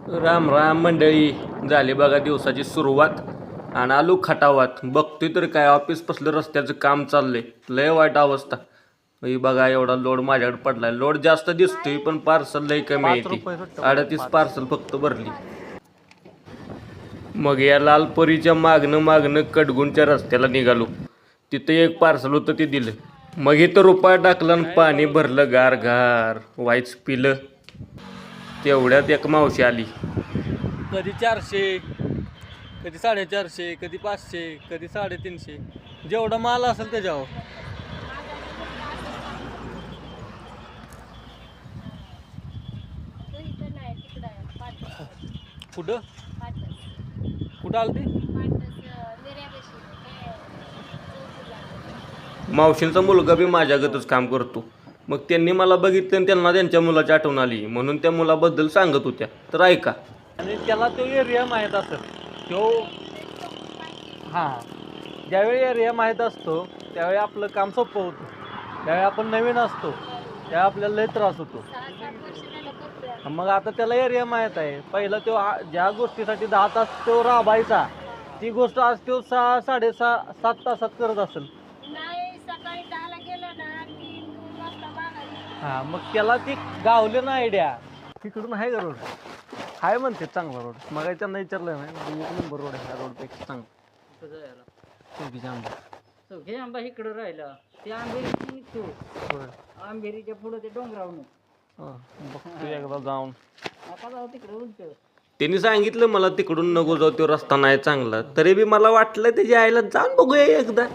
राम राम मंडळी. झाली बघा दिवसाची सुरुवात आणि आलो खटावात. बघतोय तर काय ऑफिसपासलं रस्त्याचं काम चाललंय. लय वाईट अवस्था. ही बघा एवढा लोड माझ्याकडे पडलाय. लोड जास्त दिसतोय पण पार्सल लय कमी आहे ती. 38 पार्सल फक्त भरली. मग या लालपरीच्या मागणं मागणं कडगुंच्या रस्त्याला निघालो. तिथं एक पार्सल होतं ते दिलं. मग इथं रुपया टाकला आणि पाणी भरलं गार गार. वाईच पिलं. तेवढ्यात एक मावशी आली. कधी 400, कधी 450, कधी 500, कधी 350, जेवढा माल असेल त्याच्यावर. कुठं कुठं आलं ते? मावशींचा मुलगा बी माझ्यागतच काम करतो. मग त्यांनी मला बघितलं आणि त्यांना त्यांच्या मुलाची आठवण आली म्हणून त्या मुलाबद्दल सांगत होत्या. तर ऐका. आणि त्याला तो एरिया माहीत असेल. तो हां, ज्यावेळी एरिया माहीत असतो त्यावेळी आपलं काम सोपं होतं. त्यावेळी आपण नवीन असतो त्यावेळी आपल्याला लय त्रास होतो. मग आता त्याला एरिया माहीत आहे. पहिलं तो ज्या गोष्टीसाठी 10 तास तो राबायचा ती गोष्ट आज तो 6, 6.5, 7 तासात करत असेल. हां, मग त्याला ती गावले ना आयडिया. तिकडून आहे का रोड? आहे म्हणते चांगला रोड. मग त्यांना विचारलं नाही, 1 नंबर रोड आहे. रोडपेक्षा चांगला हे आंबा इकडं राहिला ते आंबेरीची निघतो. आंबेरीच्या पुढे ते डोंगरावून बघतो एकदा जाऊन. आता जाऊ तिकडे उलट. त्यांनी सांगितलं मला तिकडून नको जाऊ, तो रस्ता नाही चांगला. तरी बी मला वाटलं त्याच्या आईला जाऊन बघूया एकदा.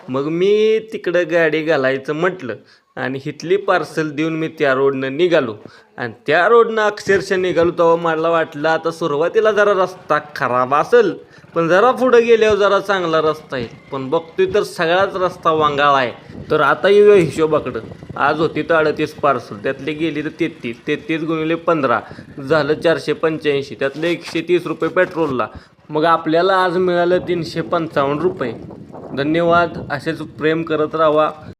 मग मी तिकडं गाडी घालायचं म्हटलं आणि हिथली पार्सल देऊन मी त्या रोडनं निघालो. आणि त्या रोडनं अक्षरशः निघालो तेव्हा मला वाटलं आता सुरुवातीला जरा रस्ता खराब असेल पण जरा पुढं गेल्यावर जरा चांगला रस्ता आहे. पण बघतोय तर सगळाच रस्ता वांगाळा आहे. तर आता येऊया हिशोबाकडं. आज होती तर 38 पार्सल, त्यातले गेली तर 33 गुणिले 15 झालं 485. त्यातले 130 रुपये पेट्रोलला. मग आपल्याला आज मिळालं 355 रुपये. धन्यवाद. असेच प्रेम करत राहा.